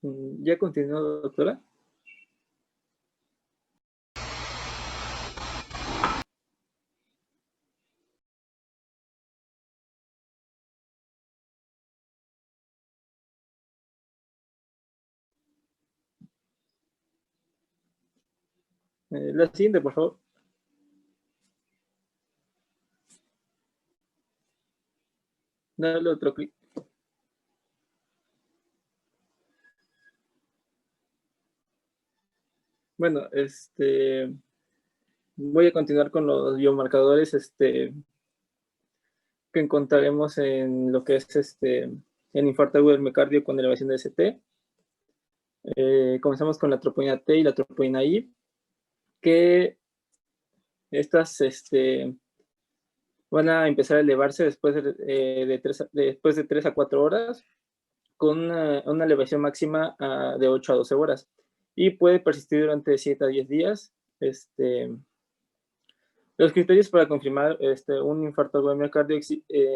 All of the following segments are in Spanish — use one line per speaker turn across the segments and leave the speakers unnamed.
¿Ya continuó, doctora? La siguiente, por favor. Dale otro clic. Bueno, voy a continuar con los biomarcadores que encontraremos en lo que es en infarto agudo del miocardio con elevación de ST. Comenzamos con la troponina T y la troponina I, que estas van a empezar a elevarse después después de 3 a 4 horas, con una elevación máxima de 8 a 12 horas, y puede persistir durante 7 a 10 días. Los criterios para confirmar un infarto agudo de miocardio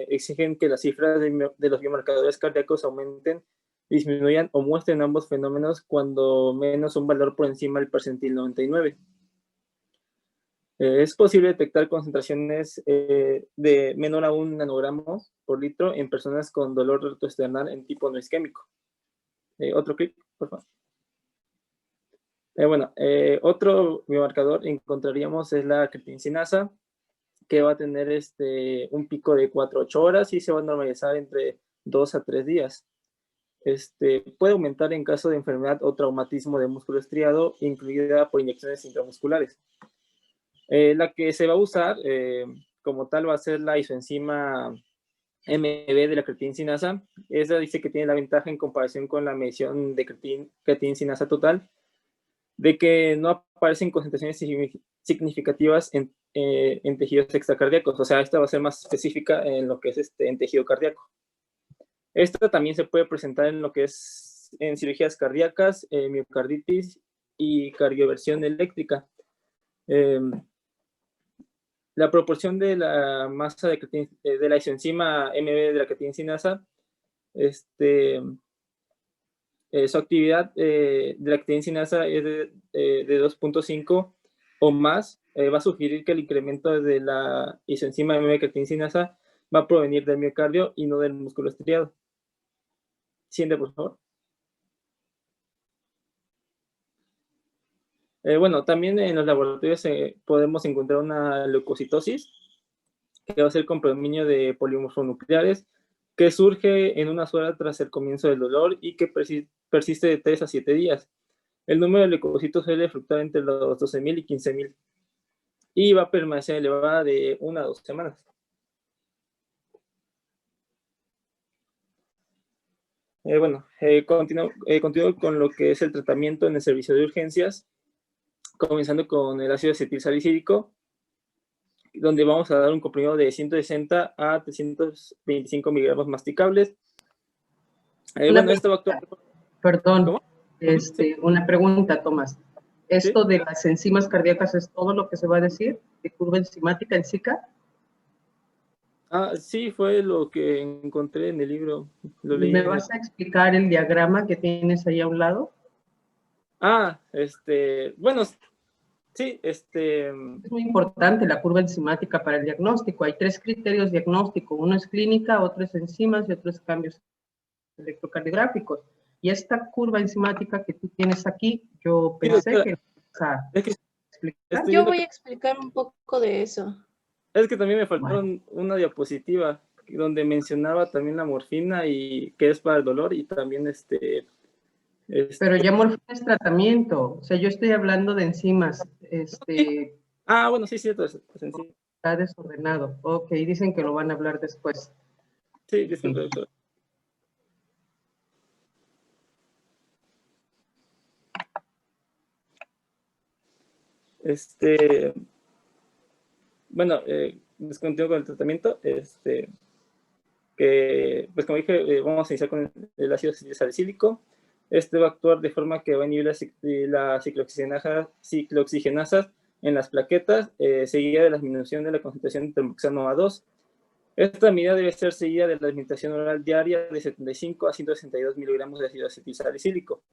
exigen que las cifras de los biomarcadores cardíacos aumenten, disminuyan o muestren ambos fenómenos cuando menos un valor por encima del percentil 99. Es posible detectar concentraciones de menor a 1 nanogramo por litro en personas con dolor retroesternal en tipo no isquémico. Otro clic, por favor. Otro biomarcador encontraríamos es la creatincinasa, que va a tener un pico de 4 a 8 horas y se va a normalizar entre 2 a 3 días. Puede aumentar en caso de enfermedad o traumatismo de músculo estriado, incluida por inyecciones intramusculares. La que se va a usar como tal va a ser la isoenzima MB de la creatincinasa. Esa dice que tiene la ventaja en comparación con la medición de creatincinasa total, de que no aparecen concentraciones significativas en tejidos extracardíacos. O sea, esta va a ser más específica en lo que es en tejido cardíaco. Esta también se puede presentar en lo que es en cirugías cardíacas, miocarditis y cardioversión eléctrica. La proporción de la masa de la isoenzima MB de la creatincinasa, su actividad de la creatincinasa es de 2.5 o más, va a sugerir que el incremento de la isoenzima MB de creatincinasa va a provenir del miocardio y no del músculo estriado. Siguiente, por favor. También en los laboratorios podemos encontrar una leucocitosis, que va a ser con predominio de polimorfonucleares, que surge en unas horas tras el comienzo del dolor y que persiste de 3 a 7 días. El número de leucocitos suele fluctuar entre los 12.000 y 15.000 y va a permanecer elevada de 1 a 2 semanas. Continúo con lo que es el tratamiento en el servicio de urgencias, comenzando con el ácido acetilsalicílico, donde vamos a dar un comprimido de 160 a 325 miligramos masticables.
Esto va a actuar... Perdón,
¿Cómo?
Una pregunta, Tomás. ¿Esto de las enzimas cardíacas es todo lo que se va a decir de curva enzimática en SICA?
Sí, fue lo que encontré en el libro.
¿Me vas a explicar el diagrama que tienes ahí a un lado?
Bueno, sí,
Es muy importante la curva enzimática para el diagnóstico. Hay 3 criterios diagnósticos. Uno es clínica, otro es enzimas y otro es cambios electrocardiográficos. Y esta curva enzimática que tú tienes aquí, yo pensé que vas a explicar.
Yo voy a explicar un poco de eso.
Es que también me faltaron una diapositiva donde mencionaba también la morfina y que es para el dolor y también
Pero ya morfina es tratamiento, o sea, yo estoy hablando de enzimas.
Bueno, sí, cierto.
Está desordenado. Ok, dicen que lo van a hablar después.
Sí, disculpe, doctor. Les continúo con el tratamiento. Que, pues como dije, vamos a iniciar con el ácido acetilsalicílico. Va a actuar de forma que va a inhibir la ciclooxigenasa en las plaquetas, seguida de la disminución de la concentración de termoxano A2. Esta medida debe ser seguida de la administración oral diaria de 75 a 162 miligramos de ácido acetilsalicílico.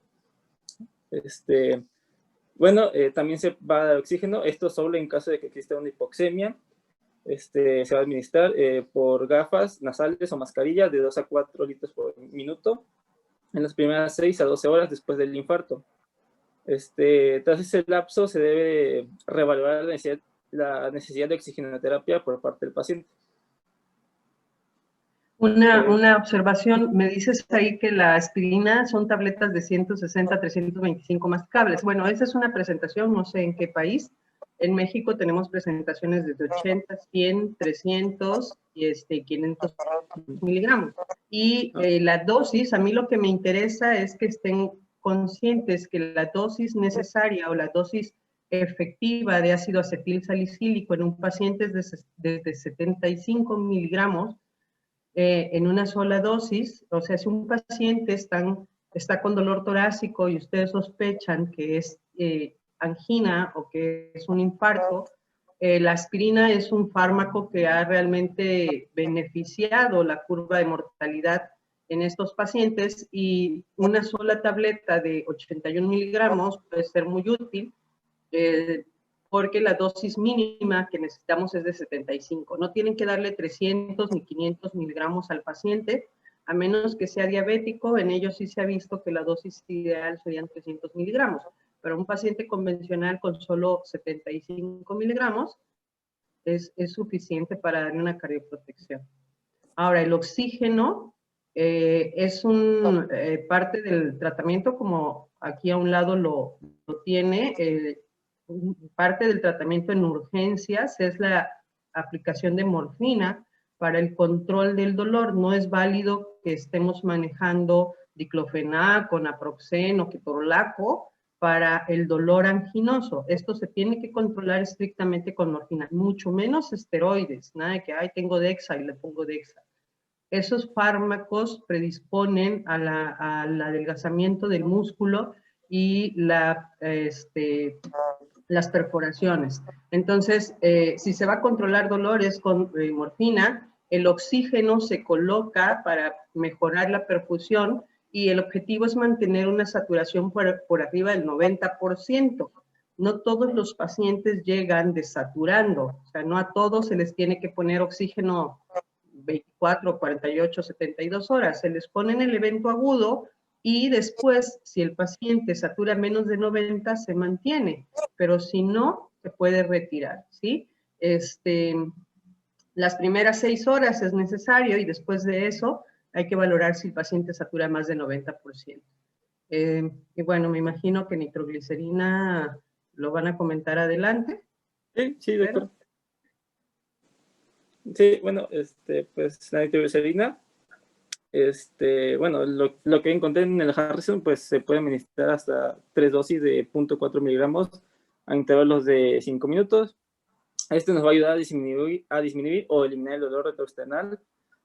Bueno, también se va a dar oxígeno, esto solo en caso de que exista una hipoxemia. Se va a administrar por gafas nasales o mascarillas de 2 a 4 litros por minuto en las primeras 6 a 12 horas después del infarto. Tras ese lapso se debe reevaluar la necesidad de oxigenoterapia por parte del paciente.
Una observación, me dices ahí que la aspirina son tabletas de 160 a 325 masticables. Bueno, esa es una presentación, no sé en qué país. En México tenemos presentaciones desde 80, 100, 300 y 500 miligramos. Y la dosis, a mí lo que me interesa es que estén conscientes que la dosis necesaria o la dosis efectiva de ácido acetil salicílico en un paciente es desde 75 miligramos en una sola dosis. O sea, si un paciente está con dolor torácico y ustedes sospechan que es angina o que es un infarto, la aspirina es un fármaco que ha realmente beneficiado la curva de mortalidad en estos pacientes, y una sola tableta de 81 miligramos puede ser muy útil, porque la dosis mínima que necesitamos es de 75. No tienen que darle 300 ni 500 miligramos al paciente, a menos que sea diabético. En ellos sí se ha visto que la dosis ideal serían 300 miligramos. Pero un paciente convencional con solo 75 miligramos es suficiente para darle una cardioprotección. Ahora, el oxígeno es parte del tratamiento, como aquí a un lado lo tiene. Parte del tratamiento en urgencias es la aplicación de morfina para el control del dolor. No es válido que estemos manejando diclofenac, naproxen o ketorolaco para el dolor anginoso. Esto se tiene que controlar estrictamente con morfina, mucho menos esteroides. Nada de que, ay, tengo Dexa y le pongo Dexa. Esos fármacos predisponen al adelgazamiento del músculo y las perforaciones. Entonces, si se va a controlar dolores con morfina, el oxígeno se coloca para mejorar la perfusión, y el objetivo es mantener una saturación por arriba del 90%. No todos los pacientes llegan desaturando, o sea, no a todos se les tiene que poner oxígeno 24, 48, 72 horas. Se les pone en el evento agudo, y después, si el paciente satura menos de 90, se mantiene, pero si no, se puede retirar, ¿sí? Las primeras 6 horas es necesario, y después de eso hay que valorar si el paciente satura más de 90%. Y bueno, me imagino que nitroglicerina lo van a comentar adelante.
Sí, doctor. Sí, bueno, pues la nitroglicerina, bueno, lo que encontré en el Harrison, pues se puede administrar hasta 3 dosis de 0.4 miligramos a intervalos de 5 minutos. Nos va a ayudar a disminuir o eliminar el dolor retroesternal,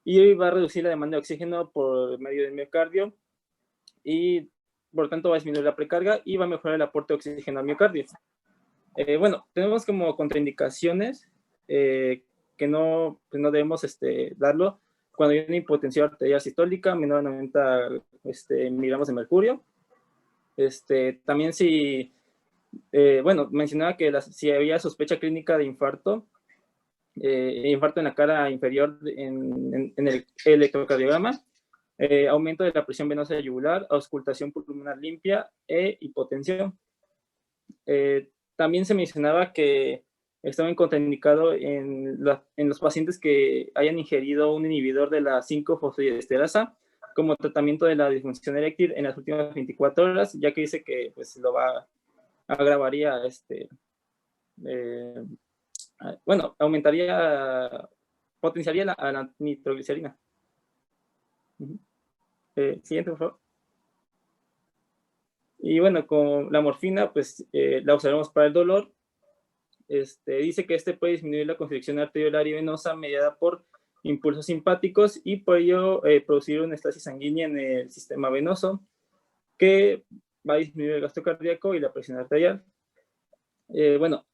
y va a reducir la demanda de oxígeno por medio del miocardio, y por lo tanto va a disminuir la precarga y va a mejorar el aporte de oxígeno al miocardio. Bueno, tenemos como contraindicaciones que no debemos darlo cuando hay una hipotensión arterial sistólica menor a 90 miligramos de mercurio. También si, bueno, mencionaba que si había sospecha clínica de infarto en la cara inferior en el electrocardiograma, aumento de la presión venosa yugular, auscultación pulmonar limpia e hipotensión. También se mencionaba que estaba contraindicado en los pacientes que hayan ingerido un inhibidor de la 5-fosfodiesterasa como tratamiento de la disfunción eréctil en las últimas 24 horas, ya que dice que pues agravaría, bueno, potenciaría la nitroglicerina. Siguiente, por favor. Y bueno, con la morfina, pues la usaremos para el dolor. Dice que puede disminuir la constricción arteriolar y venosa mediada por impulsos simpáticos, y por ello producir una estasis sanguínea en el sistema venoso, que va a disminuir el gasto cardíaco y la presión arterial. Bueno,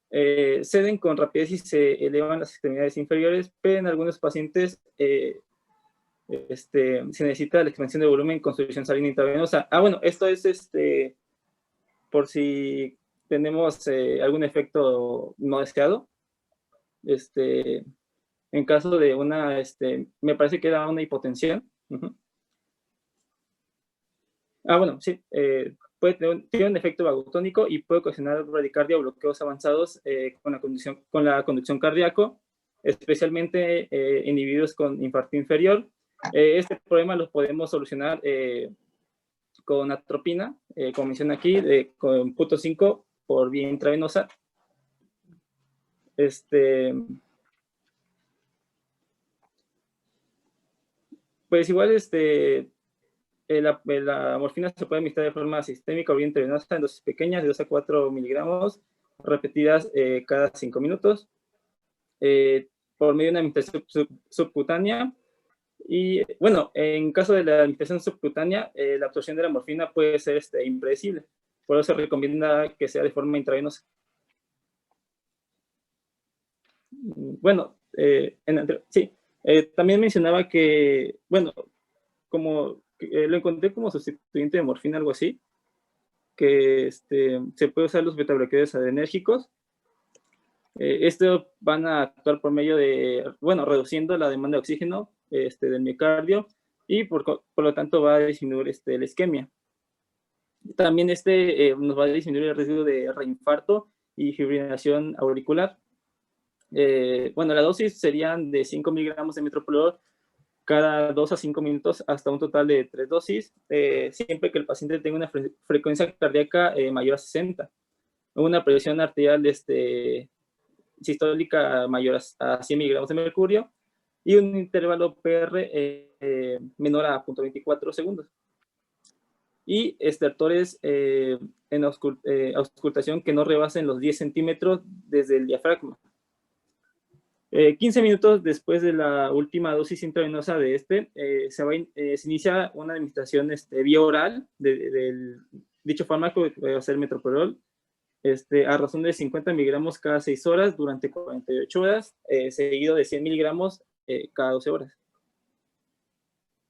ceden con rapidez y se elevan las extremidades inferiores, pero en algunos pacientes se necesita la expansión de volumen con solución salina intravenosa. Bueno, esto es por si tenemos algún efecto no deseado. En caso de una, me parece que era una hipotensión. Bueno, sí, tiene un efecto vagotónico y puede ocasionar bradicardia o bloqueos avanzados con la conducción cardíaco, especialmente en individuos con infarto inferior. Este problema lo podemos solucionar con atropina, como menciona aquí, con 0.5 por vía intravenosa. Pues igual, la morfina se puede administrar de forma sistémica o bien intravenosa en dosis pequeñas de 2 a 4 miligramos, repetidas cada 5 minutos, por medio de una administración subcutánea. Y bueno, en caso de la administración subcutánea, la absorción de la morfina puede ser impredecible. Por eso se recomienda que sea de forma intravenosa. Bueno, sí, también mencionaba que, bueno, como lo encontré como sustituyente de morfina, algo así, que se puede usar los betabloqueadores adrenérgicos. Estos van a actuar por medio de, bueno, reduciendo la demanda de oxígeno del miocardio y por lo tanto va a disminuir la isquemia. También nos va a disminuir el riesgo de reinfarto y fibrilación auricular. Bueno, la dosis serían de 5 miligramos de metoprolol cada 2 a 5 minutos hasta un total de 3 dosis, siempre que el paciente tenga una frecuencia cardíaca mayor a 60, una presión arterial sistólica mayor a 100 miligramos de mercurio y un intervalo PR menor a 0.24 segundos. Y estertores en auscultación que no rebasen los 10 centímetros desde el diafragma. 15 minutos después de la última dosis intravenosa de se inicia una administración vía oral del dicho fármaco, que va a ser metoprolol, a razón de 50 miligramos cada 6 horas durante 48 horas, seguido de 100 miligramos cada 12 horas.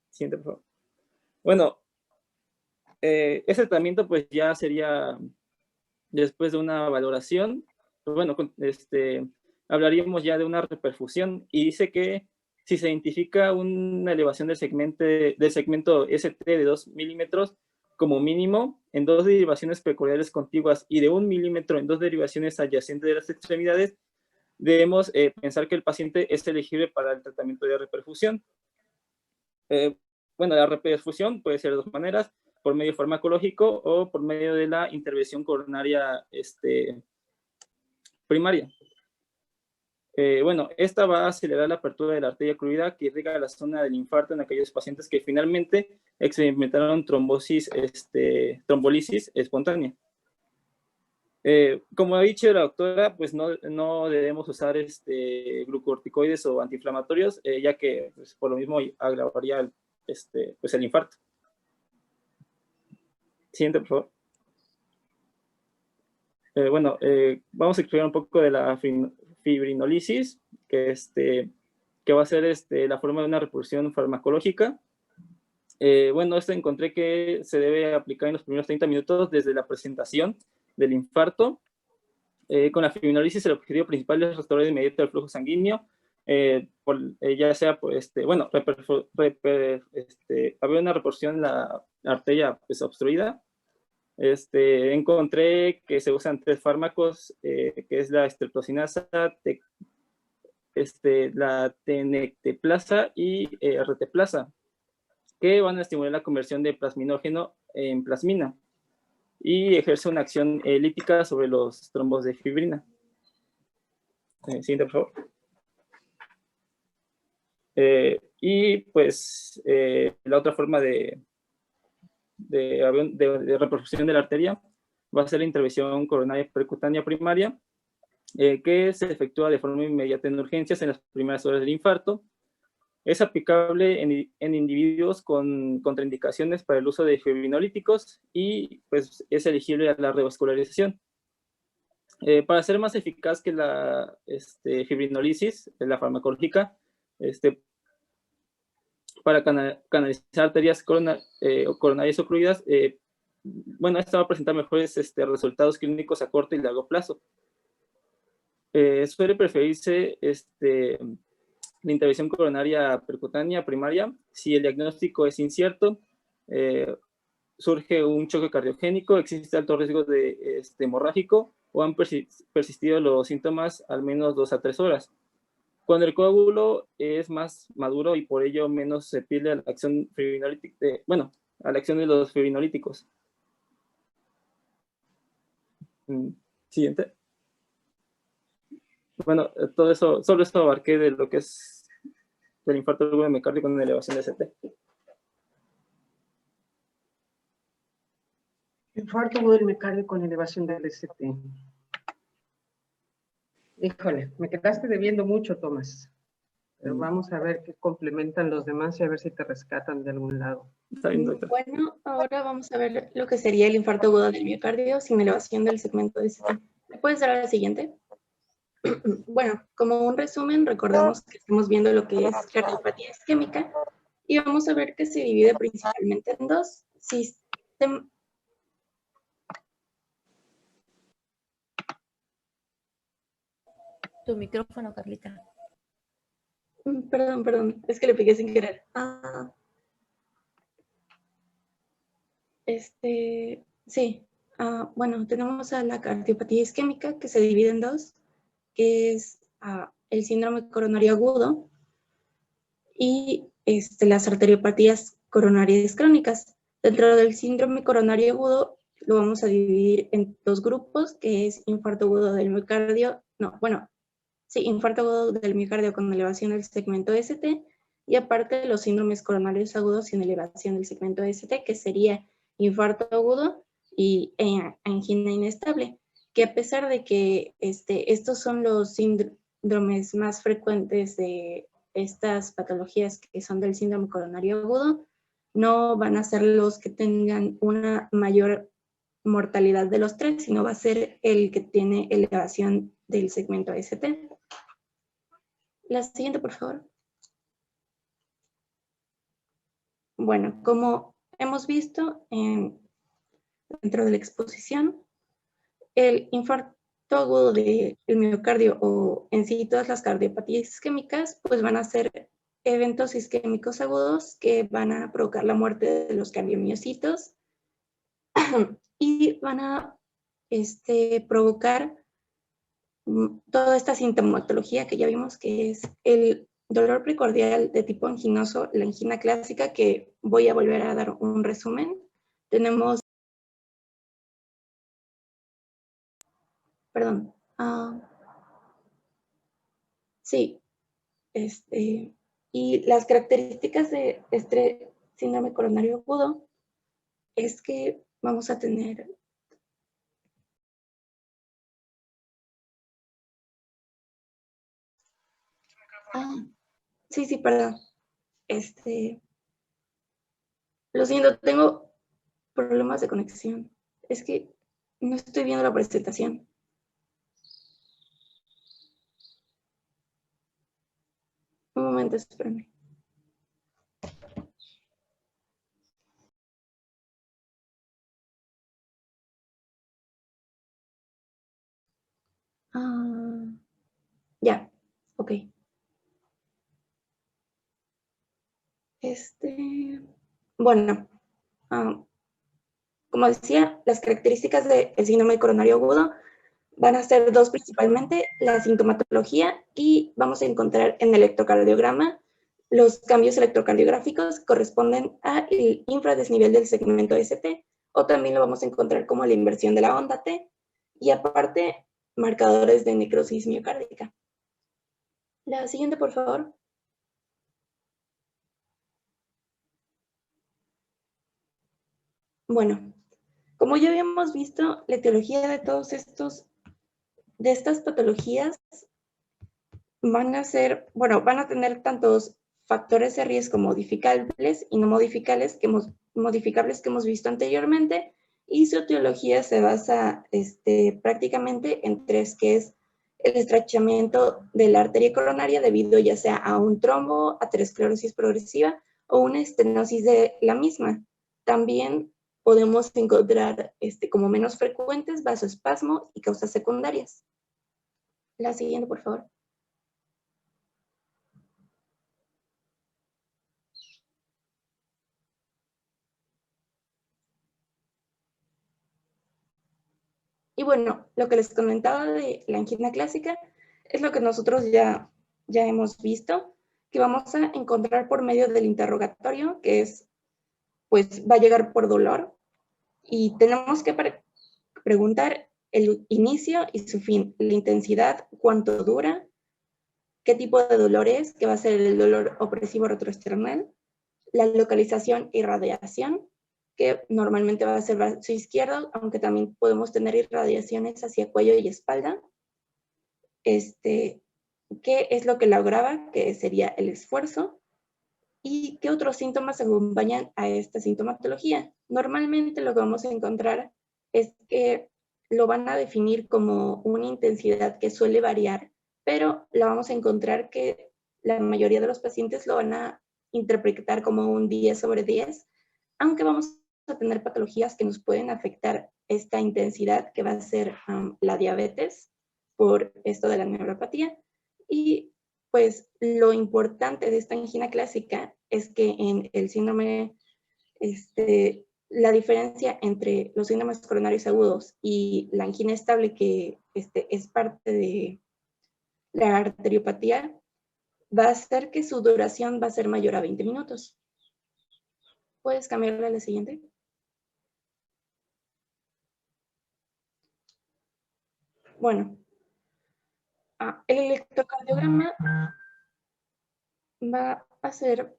Siguiente, por favor. Bueno, ese tratamiento pues ya sería después de una valoración. Pues, bueno, hablaríamos ya de una reperfusión y dice que si se identifica una elevación del segmento ST de 2 milímetros como mínimo en 2 derivaciones precordiales contiguas y de 1 milímetro en 2 derivaciones adyacentes de las extremidades, debemos pensar que el paciente es elegible para el tratamiento de reperfusión. Bueno, la reperfusión puede ser de 2 maneras, por medio farmacológico o por medio de la intervención coronaria primaria. Bueno, esta va a acelerar la apertura de la arteria ocluida que irriga la zona del infarto en aquellos pacientes que finalmente experimentaron trombolisis espontánea. Como ha dicho la doctora, pues no debemos usar glucocorticoides o antiinflamatorios, ya que pues, por lo mismo agravaría pues el infarto. Siguiente, por favor. Bueno, vamos a explicar un poco de la fibrinolisis, que va a ser la forma de una repulsión farmacológica. Bueno, encontré que se debe aplicar en los primeros 30 minutos desde la presentación del infarto. Con la fibrinolisis el objetivo principal es restaurar de inmediato el flujo sanguíneo, ya sea, bueno, había una repulsión en la arteria pues, obstruida. Encontré que se usan 3 fármacos, que es la estreptocinasa, la tenecteplasa y reteplasa, que van a estimular la conversión de plasminógeno en plasmina y ejerce una acción lítica sobre los trombos de fibrina. Siguiente, por favor. Y pues la otra forma de reperfusión de la arteria va a ser la intervención coronaria percutánea primaria, que se efectúa de forma inmediata en urgencias en las primeras horas del infarto. Es aplicable en individuos con contraindicaciones para el uso de fibrinolíticos y pues es elegible a la revascularización. Para ser más eficaz que la fibrinólisis, la farmacológica, para canalizar arterias coronarias ocluidas, bueno, esta va a presentar mejores resultados clínicos a corto y largo plazo. Suele preferirse la intervención coronaria percutánea primaria si el diagnóstico es incierto, surge un choque cardiogénico, existe alto riesgo de hemorrágico o han persistido los síntomas al menos 2 a 3 horas. Cuando el coágulo es más maduro y por ello menos se pierde a la acción a la acción de los fibrinolíticos. Siguiente. Bueno, todo eso, solo esto abarqué de lo que es del infarto agudo del miocardio con elevación de ST.
Infarto agudo del miocardio con elevación del ST. Híjole, me quedaste debiendo mucho, Tomás. Pero vamos a ver qué complementan los demás y a ver si te rescatan de algún lado.
Está bien, doctor.
Bueno, ahora vamos a ver lo que sería el infarto agudo del miocardio sin elevación del segmento ST. ¿Me puedes dar a la siguiente? Bueno, como un resumen, recordemos que estamos viendo lo que es cardiopatía isquémica y vamos a ver que se divide principalmente en dos sistemas.
Tu micrófono, Carlita.
Perdón, es que le piqué sin querer. Sí. Bueno, tenemos a la cardiopatía isquémica que se divide en dos, que es el síndrome coronario agudo y las arteriopatías coronarias crónicas. Dentro del síndrome coronario agudo lo vamos a dividir en dos grupos, que es infarto agudo del miocardio, infarto agudo del miocardio con elevación del segmento ST, y aparte los síndromes coronarios agudos sin elevación del segmento ST, que sería infarto agudo y angina inestable, que a pesar de que estos son los síndromes más frecuentes de estas patologías que son del síndrome coronario agudo, no van a ser los que tengan una mayor mortalidad de los tres, sino va a ser el que tiene elevación del segmento ST. La siguiente, por favor. Bueno, como hemos visto dentro de la exposición, el infarto agudo del miocardio o en sí todas las cardiopatías isquémicas, pues van a ser eventos isquémicos agudos que van a provocar la muerte de los cardiomiocitos y van a provocar toda esta sintomatología que ya vimos, que es el dolor precordial de tipo anginoso, la angina clásica, que voy a volver a dar un resumen. Tenemos, sí, y las características de este síndrome coronario agudo es que vamos a tener sí, perdón. Lo siento, tengo problemas de conexión. Es que no estoy viendo la presentación. Un momento, espérame. Ya, ok. Bueno, como decía, las características del síndrome coronario agudo van a ser dos principalmente, la sintomatología, y vamos a encontrar en el electrocardiograma los cambios electrocardiográficos corresponden al infradesnivel del segmento ST, o también lo vamos a encontrar como la inversión de la onda T, y aparte, marcadores de necrosis miocárdica. La siguiente, por favor. Bueno, como ya habíamos visto, la etiología de todos estas patologías van a tener tantos factores de riesgo modificables y no modificables que hemos visto anteriormente, Y su etiología se basa prácticamente en tres, que es el estrechamiento de la arteria coronaria debido ya sea a un trombo, aterosclerosis progresiva o una estenosis de la misma. También podemos encontrar como menos frecuentes vasoespasmo y causas secundarias. La siguiente, por favor. Y bueno, lo que les comentaba de la angina clásica es lo que nosotros ya hemos visto, que vamos a encontrar por medio del interrogatorio, que es, pues, va a llegar por dolor, y tenemos que preguntar el inicio y su fin, la intensidad, cuánto dura, qué tipo de dolor es, que va a ser el dolor opresivo retroesternal, la localización y radiación, que normalmente va a ser brazo izquierdo, aunque también podemos tener irradiaciones hacia cuello y espalda. ¿Qué es lo que lo agrava? Que sería el esfuerzo. ¿Y qué otros síntomas acompañan a esta sintomatología? Normalmente lo que vamos a encontrar es que lo van a definir como una intensidad que suele variar, pero la vamos a encontrar que la mayoría de los pacientes lo van a interpretar como un 10/10, aunque vamos a tener patologías que nos pueden afectar esta intensidad, que va a ser la diabetes, por esto de la neuropatía. Y pues lo importante de esta angina clásica es que en el síndrome, la diferencia entre los síndromes coronarios agudos y la angina estable, que es parte de la arteriopatía, va a ser que su duración va a ser mayor a 20 minutos. ¿Puedes cambiarla a la siguiente? Bueno, el electrocardiograma va a ser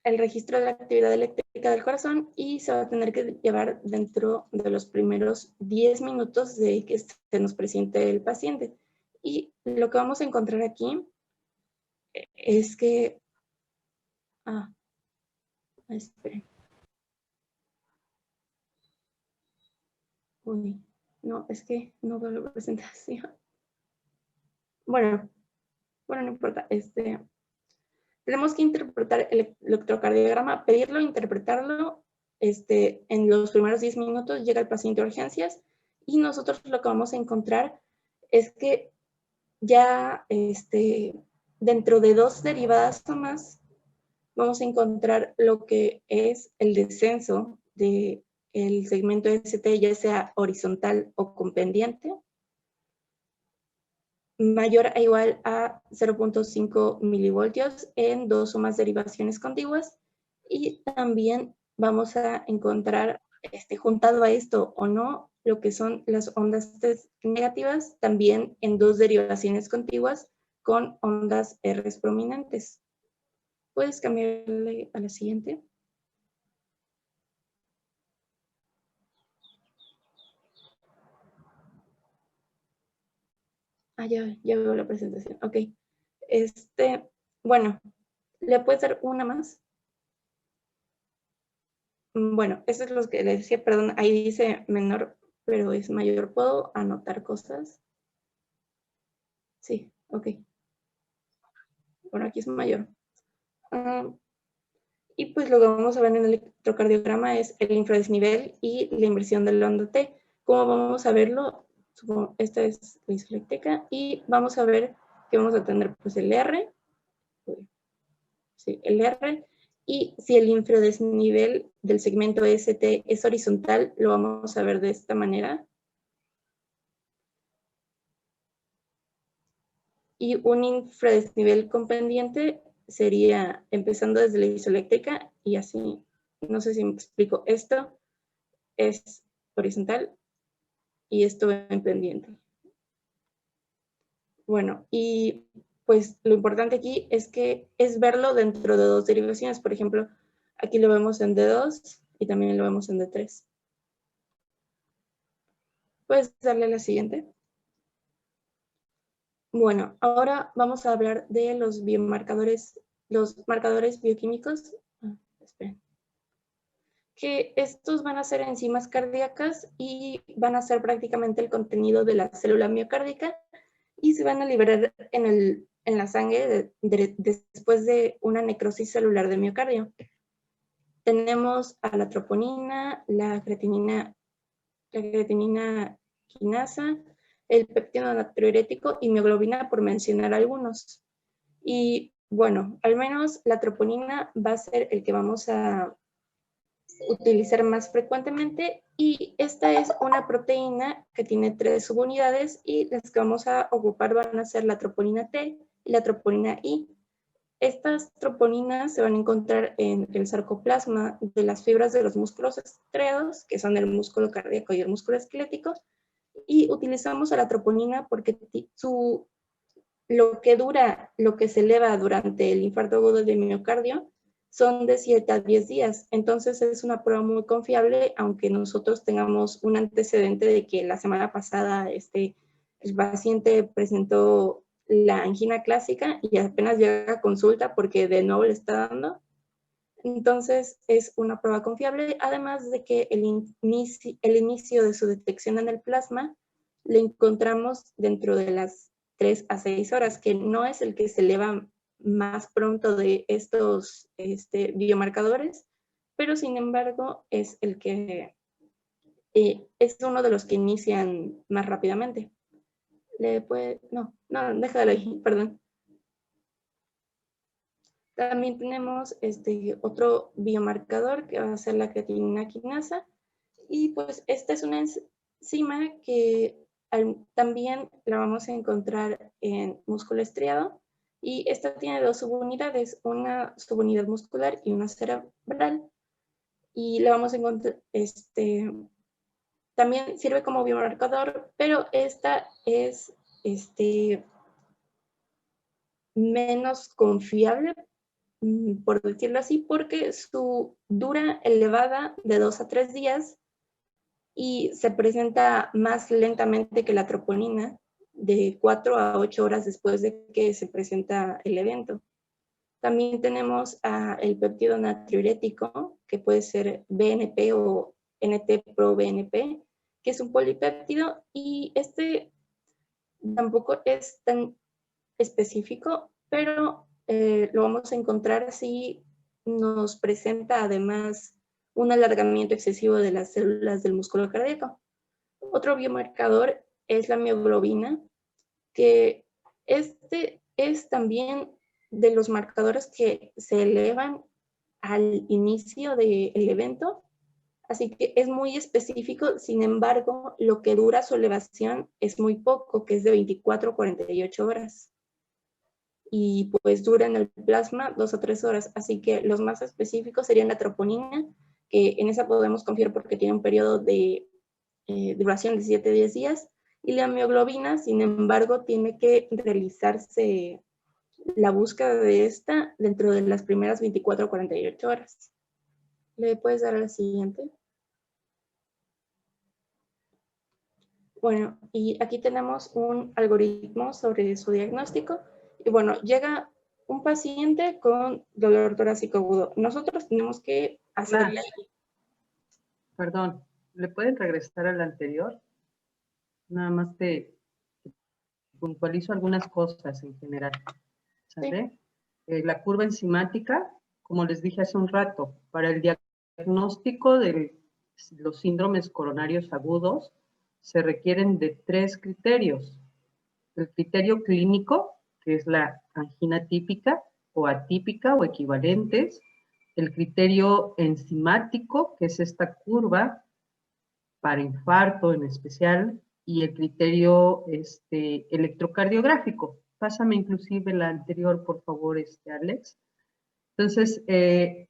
el registro de la actividad eléctrica del corazón y se va a tener que llevar dentro de los primeros 10 minutos de que se nos presente el paciente. Y lo que vamos a encontrar aquí es que... esperen. Uy, no, es que no veo la presentación. Bueno, no importa. Tenemos que interpretar el electrocardiograma, pedirlo, interpretarlo. En los primeros 10 minutos llega el paciente a urgencias y nosotros lo que vamos a encontrar es que ya dentro de 2 derivadas o más vamos a encontrar lo que es el descenso del segmento ST, ya sea horizontal o con pendiente, mayor o igual a 0.5 milivoltios en 2 o más derivaciones contiguas. Y también vamos a encontrar, juntado a esto o no, lo que son las ondas negativas, también en 2 derivaciones contiguas con ondas R prominentes. ¿Puedes cambiarle a la siguiente? Ya veo la presentación. Ok. Bueno, ¿le puedes dar una más? Bueno, eso es lo que le decía, perdón, ahí dice menor, pero es mayor. ¿Puedo anotar cosas? Sí, ok. Bueno, aquí es mayor. Y pues lo que vamos a ver en el electrocardiograma es el infradesnivel y la inversión del onda T. ¿Cómo vamos a verlo? Esta es la isoeléctrica y vamos a ver que vamos a tener pues el R, sí, el R, y si el infradesnivel del segmento ST es horizontal, lo vamos a ver de esta manera. Y un infradesnivel con pendiente sería empezando desde la isoeléctrica y así, no sé si me explico, esto es horizontal y esto en pendiente. Bueno, y pues lo importante aquí es que es verlo dentro de 2 derivaciones. Por ejemplo, aquí lo vemos en D2 y también lo vemos en D3. ¿Puedes darle a la siguiente? Bueno, ahora vamos a hablar de los biomarcadores, los marcadores bioquímicos. Esperen. que estos van a ser enzimas cardíacas y van a ser prácticamente el contenido de la célula miocárdica y se van a liberar en la sangre después de una necrosis celular del miocardio. Tenemos a la troponina, la creatinina quinasa, el péptido natriurético y mioglobina, por mencionar algunos. Y bueno, al menos la troponina va a ser el que vamos a utilizar más frecuentemente y esta es una proteína que tiene 3 subunidades y las que vamos a ocupar van a ser la troponina T y la troponina I. Estas troponinas se van a encontrar en el sarcoplasma de las fibras de los músculos estriados, que son el músculo cardíaco y el músculo esquelético, y utilizamos a la troponina porque lo que se eleva durante el infarto agudo de miocardio son de 7 a 10 días. Entonces es una prueba muy confiable, aunque nosotros tengamos un antecedente de que la semana pasada el paciente presentó la angina clásica y apenas llega a consulta porque de nuevo le está dando. Entonces es una prueba confiable, además de que el inicio de su detección en el plasma le encontramos dentro de las 3 a 6 horas, que no es el que se eleva más pronto de estos biomarcadores, pero sin embargo es el que es uno de los que inician más rápidamente. No, déjalo ahí, perdón. También tenemos otro biomarcador que va a ser la creatinina quinasa y pues esta es una enzima que también la vamos a encontrar en músculo estriado y esta tiene 2 subunidades, una subunidad muscular y una cerebral y la vamos a encontrar, también sirve como biomarcador, pero esta es menos confiable, por decirlo así, porque dura elevada de 2 a 3 días y se presenta más lentamente que la troponina, de 4 a 8 horas después de que se presenta el evento. También tenemos el péptido natriurético, que puede ser BNP o NT-proBNP, que es un polipéptido, y tampoco es tan específico, pero lo vamos a encontrar si nos presenta además un alargamiento excesivo de las células del músculo cardíaco. Otro biomarcador es la mioglobina, que es también de los marcadores que se elevan al inicio del evento, así que es muy específico. Sin embargo, lo que dura su elevación es muy poco, que es de 24 a 48 horas. Y pues dura en el plasma 2 a 3 horas, así que los más específicos serían la troponina, que en esa podemos confiar porque tiene un periodo de duración de 7 a 10 días, y la mioglobina, sin embargo, tiene que realizarse la búsqueda de esta dentro de las primeras 24 a 48 horas. ¿Le puedes dar a la siguiente? Bueno, y aquí tenemos un algoritmo sobre su diagnóstico. Y bueno, llega un paciente con dolor torácico agudo. Nosotros tenemos que hacerle...
Perdón, ¿le pueden regresar al anterior? Nada más te puntualizo algunas cosas en general. ¿Sale? Sí. La curva enzimática, como les dije hace un rato, para el diagnóstico de los síndromes coronarios agudos se requieren de 3 criterios. El criterio clínico, que es la angina típica o atípica o equivalentes. El criterio enzimático, que es esta curva para infarto en especial, y el criterio electrocardiográfico. Pásame inclusive la anterior, por favor, Alex. Entonces, el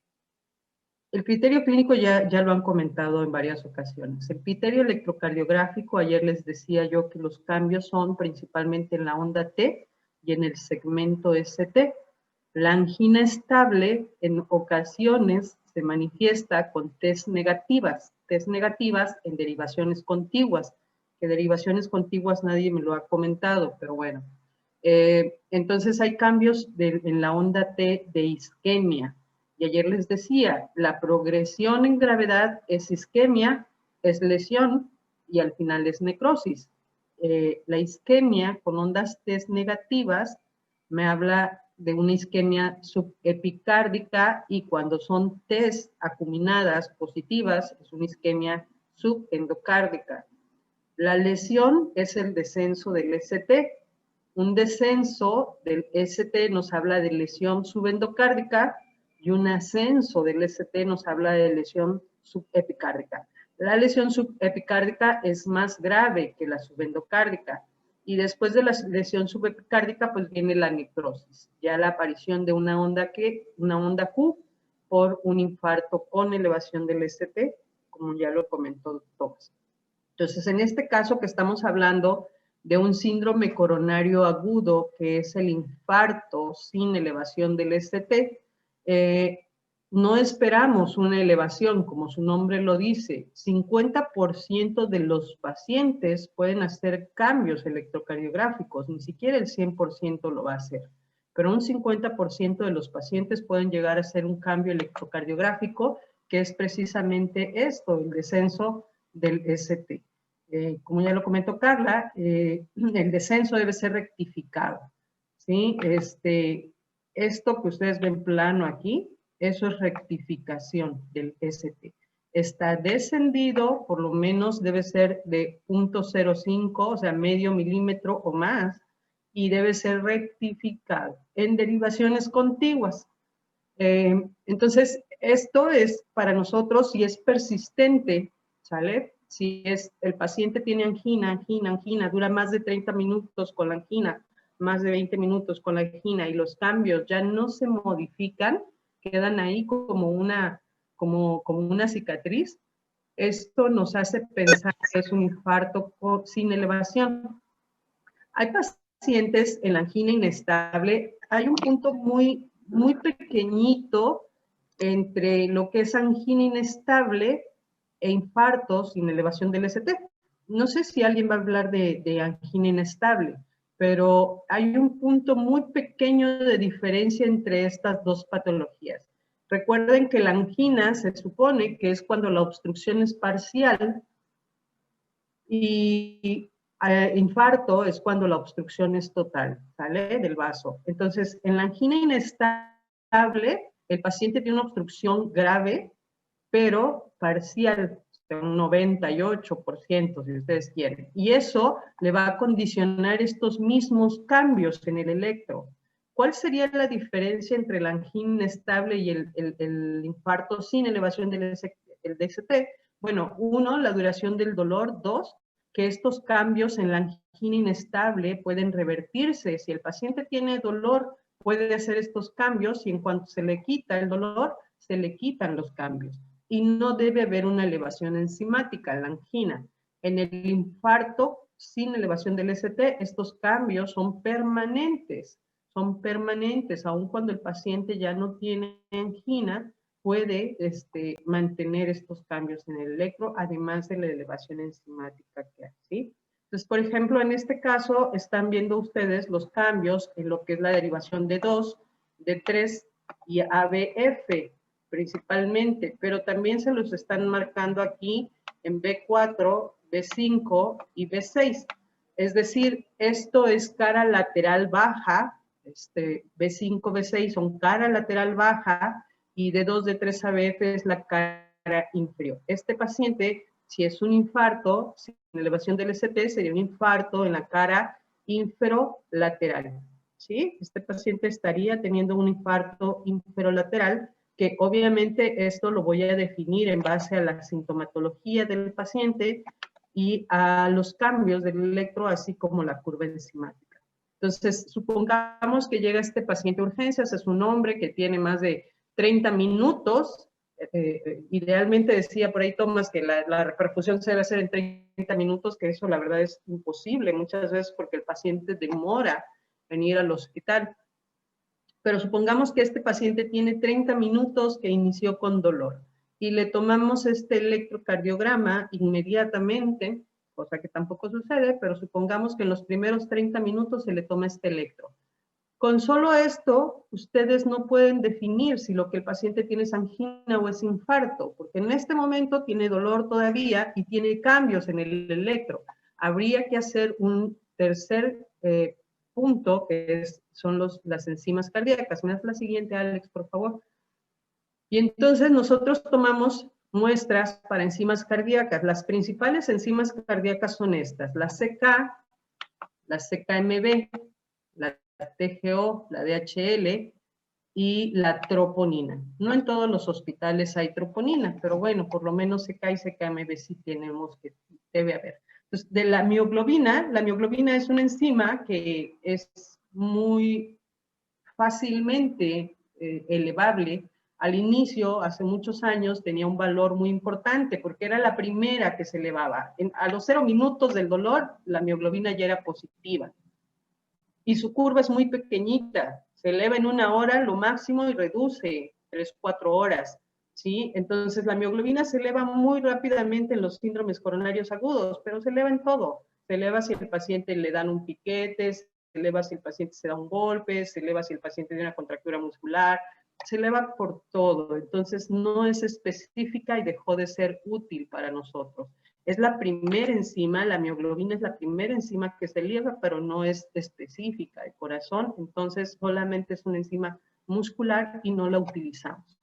criterio clínico ya lo han comentado en varias ocasiones. El criterio electrocardiográfico, ayer les decía yo que los cambios son principalmente en la onda T y en el segmento ST. La angina estable en ocasiones se manifiesta con test negativas en derivaciones contiguas, que derivaciones contiguas nadie me lo ha comentado, pero bueno. Entonces hay cambios en la onda T de isquemia, Y ayer les decía, la progresión en gravedad es isquemia, es lesión y al final es necrosis. La isquemia con ondas T negativas me habla de una isquemia subepicárdica y cuando son T acuminadas positivas es una isquemia subendocárdica. La lesión es el descenso del ST. Un descenso del ST nos habla de lesión subendocárdica y un ascenso del ST nos habla de lesión subepicárdica. La lesión subepicárdica es más grave que la subendocárdica y después de la lesión subepicárdica pues viene la necrosis, ya la aparición de una onda Q por un infarto con elevación del ST, como ya lo comentó Tomás. Entonces, en este caso que estamos hablando de un síndrome coronario agudo, que es el infarto sin elevación del ST, no esperamos una elevación, como su nombre lo dice. 50% de los pacientes pueden hacer cambios electrocardiográficos, ni siquiera el 100% lo va a hacer. Pero un 50% de los pacientes pueden llegar a hacer un cambio electrocardiográfico, que es precisamente esto, el descenso del ST. Como ya lo comentó Carla, el descenso debe ser rectificado, ¿sí? Esto que ustedes ven plano aquí, eso es rectificación del ST. Está descendido, por lo menos debe ser de 0.05, o sea, medio milímetro o más, y debe ser rectificado en derivaciones contiguas. Entonces, esto es para nosotros, si es persistente, ¿sale? Si el paciente tiene angina, dura más de 30 minutos con la angina, más de 20 minutos con la angina y los cambios ya no se modifican, quedan ahí como una cicatriz, esto nos hace pensar que es un infarto sin elevación. Hay pacientes en la angina inestable, hay un punto muy pequeñito entre lo que es angina inestable e infarto sin elevación del ST. No sé si alguien va a hablar de angina inestable, pero hay un punto muy pequeño de diferencia entre estas dos patologías. Recuerden que la angina se supone que es cuando la obstrucción es parcial y infarto es cuando la obstrucción es total, ¿sale? Del vaso. Entonces, en la angina inestable, el paciente tiene una obstrucción grave, pero parcial, un 98%, si ustedes quieren. Y eso le va a condicionar estos mismos cambios en el electro. ¿Cuál sería la diferencia entre la angina inestable y el infarto sin elevación del DST? Bueno, uno, la duración del dolor. Dos, que estos cambios en la angina inestable pueden revertirse. Si el paciente tiene dolor, puede hacer estos cambios y en cuanto se le quita el dolor, se le quitan los cambios. Y no debe haber una elevación enzimática en la angina. En el infarto sin elevación del ST, estos cambios son permanentes, aun cuando el paciente ya no tiene angina, puede mantener estos cambios en el electro, además de la elevación enzimática que hay, ¿sí? Entonces, por ejemplo, en este caso, están viendo ustedes los cambios en lo que es la derivación de 2, de 3 y ABF, principalmente, pero también se los están marcando aquí en B4, B5 y B6. Es decir, esto es cara lateral baja, B5, B6 son cara lateral baja, y de 2, de 3 ABF es la cara inferior. Este paciente, si es un infarto, sin elevación del ST, sería un infarto en la cara inferolateral, ¿sí? Este paciente estaría teniendo un infarto inferolateral, que obviamente esto lo voy a definir en base a la sintomatología del paciente y a los cambios del electro, así como la curva enzimática. Entonces, supongamos que llega este paciente a urgencias, es un hombre que tiene más de 30 minutos, idealmente decía por ahí Tomás que la reperfusión se debe hacer en 30 minutos, que eso la verdad es imposible muchas veces porque el paciente demora en ir al hospital. Pero supongamos que este paciente tiene 30 minutos que inició con dolor y le tomamos este electrocardiograma inmediatamente, cosa que tampoco sucede, pero supongamos que en los primeros 30 minutos se le toma este electro. Con solo esto, ustedes no pueden definir si lo que el paciente tiene es angina o es infarto, porque en este momento tiene dolor todavía y tiene cambios en el electro. Habría que hacer un tercer punto, que son las enzimas cardíacas. ¿Me das la siguiente, Alex, por favor? Y entonces nosotros tomamos muestras para enzimas cardíacas. Las principales enzimas cardíacas son estas: la CK, la CKMB, la TGO, la DHL y la troponina. No en todos los hospitales hay troponina, pero bueno, por lo menos CK y CKMB sí tenemos que debe haber. Entonces, de la mioglobina es una enzima que es muy fácilmente elevable. Al inicio, hace muchos años, tenía un valor muy importante porque era la primera que se elevaba. A los 0 minutos del dolor, la mioglobina ya era positiva. Y su curva es muy pequeñita, se eleva en 1 hora lo máximo y reduce 3, 4 horas, ¿sí? Entonces la mioglobina se eleva muy rápidamente en los síndromes coronarios agudos, pero se eleva en todo. Se eleva si el paciente le dan un piquete, se eleva si el paciente se da un golpe, se eleva si el paciente tiene una contractura muscular, se eleva por todo. Entonces no es específica y dejó de ser útil para nosotros. Es la primera enzima, la mioglobina es la primera enzima que se eleva, pero no es específica de corazón, entonces solamente es una enzima muscular y no la utilizamos.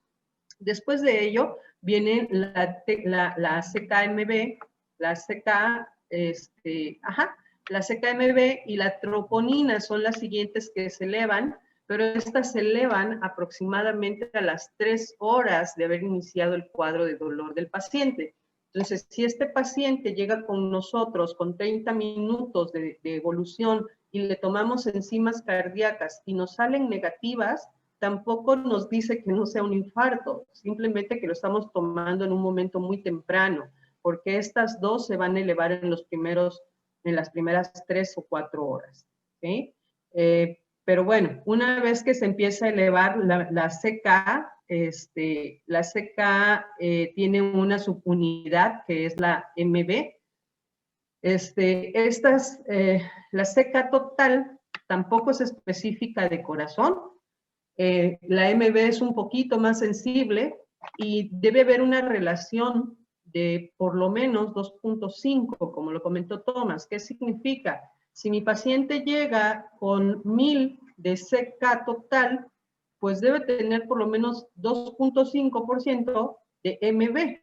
Después de ello viene la CKMB, la CKMB y la troponina son las siguientes que se elevan, pero estas se elevan aproximadamente a las 3 horas de haber iniciado el cuadro de dolor del paciente. Entonces, si este paciente llega con nosotros con 30 minutos de evolución y le tomamos enzimas cardíacas y nos salen negativas, tampoco nos dice que no sea un infarto, simplemente que lo estamos tomando en un momento muy temprano, porque estas dos se van a elevar en las primeras 3 o 4 horas. ¿Okay? Pero bueno, una vez que se empieza a elevar la CK, la CK tiene una subunidad que es la MB. La CK total tampoco es específica de corazón. La MB es un poquito más sensible y debe haber una relación de por lo menos 2.5, como lo comentó Tomás. ¿Qué significa? Si mi paciente llega con 1000 de CK total, pues debe tener por lo menos 2.5% de MB,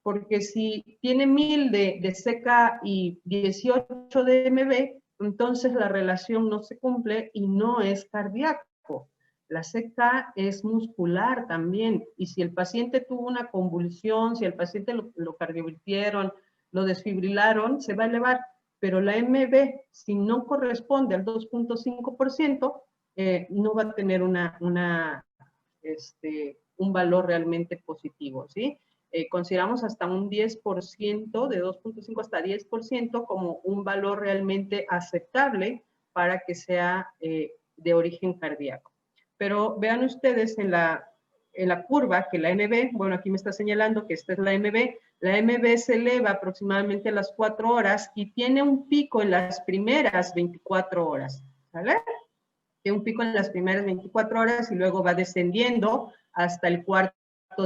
porque si tiene 1000 de CK y 18 de MB, entonces la relación no se cumple y no es cardíaco. La CK es muscular también, y si el paciente tuvo una convulsión, si el paciente lo cardiovertieron, lo desfibrilaron, se va a elevar, pero la MB, si no corresponde al 2.5%, no va a tener un valor realmente positivo, ¿sí? Consideramos hasta un 10%, de 2.5 hasta 10% como un valor realmente aceptable para que sea de origen cardíaco. Pero vean ustedes en la curva que la MB, bueno, aquí me está señalando que esta es la MB se eleva aproximadamente a las 4 horas y tiene un pico en las primeras 24 horas, ¿vale? Tiene un pico en las primeras 24 horas y luego va descendiendo hasta el cuarto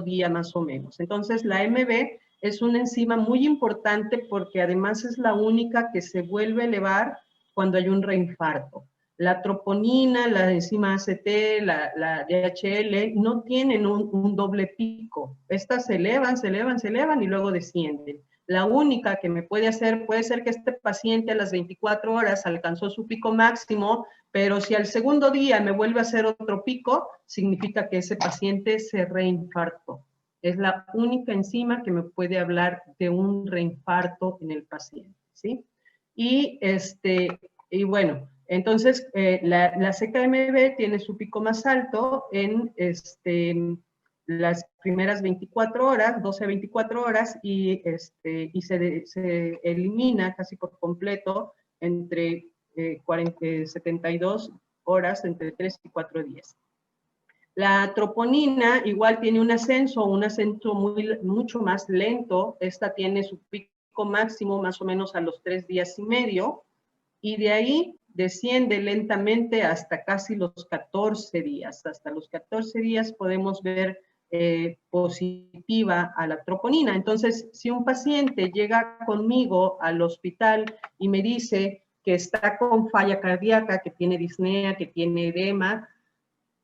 día más o menos. Entonces la MB es una enzima muy importante porque además es la única que se vuelve a elevar cuando hay un reinfarto. La troponina, la enzima ACT, la DHL no tienen un doble pico. Estas se elevan y luego descienden. La única que me puede ser que este paciente a las 24 horas alcanzó su pico máximo, pero si al segundo día me vuelve a hacer otro pico, significa que ese paciente se reinfartó. Es la única enzima que me puede hablar de un reinfarto en el paciente, ¿sí? Y bueno, entonces la CKMB tiene su pico más alto en las primeras 24 horas, 12 a 24 horas, y se elimina casi por completo entre 72 horas, entre 3 y 4 días. La troponina igual tiene un ascenso mucho más lento. Esta tiene su pico máximo más o menos a los 3 días y medio, y de ahí desciende lentamente hasta casi los 14 días. Hasta los 14 días podemos ver positiva a la troponina. Entonces, si un paciente llega conmigo al hospital y me dice que está con falla cardíaca, que tiene disnea, que tiene edema,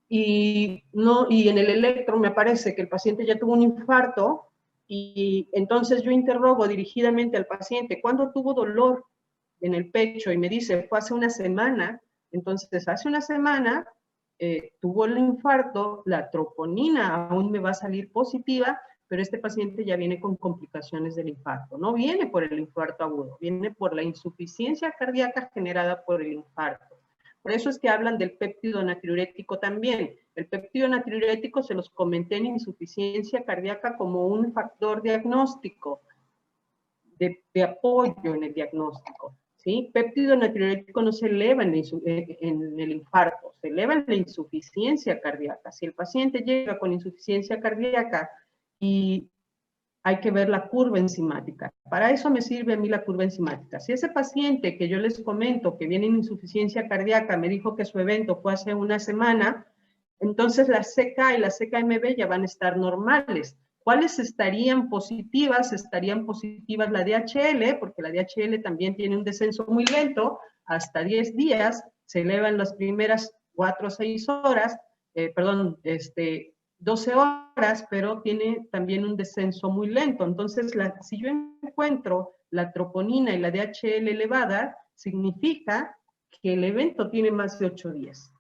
y en el electro me aparece que el paciente ya tuvo un infarto, y entonces yo interrogo dirigidamente al paciente, ¿cuándo tuvo dolor en el pecho? Y me dice, fue hace una semana. Entonces, hace una semana tuvo el infarto, la troponina aún me va a salir positiva, pero este paciente ya viene con complicaciones del infarto. No viene por el infarto agudo, viene por la insuficiencia cardíaca generada por el infarto. Por eso es que hablan del péptido natriurético también. El péptido natriurético se los comenté en insuficiencia cardíaca como un factor diagnóstico, de apoyo en el diagnóstico. ¿Sí? Péptido natriurético no se eleva en el infarto, se eleva en la insuficiencia cardíaca. Si el paciente llega con insuficiencia cardíaca y hay que ver la curva enzimática. Para eso me sirve a mí la curva enzimática. Si ese paciente que yo les comento que viene en insuficiencia cardíaca me dijo que su evento fue hace una semana, entonces la CK y la CKMB ya van a estar normales. ¿Cuáles estarían positivas? Estarían positivas la DHL, porque la DHL también tiene un descenso muy lento, hasta 10 días, se elevan las primeras 4 o 6 horas, 12 horas, pero tiene también un descenso muy lento. Entonces, si yo encuentro la troponina y la DHL elevada, significa que el evento tiene más de 8 días.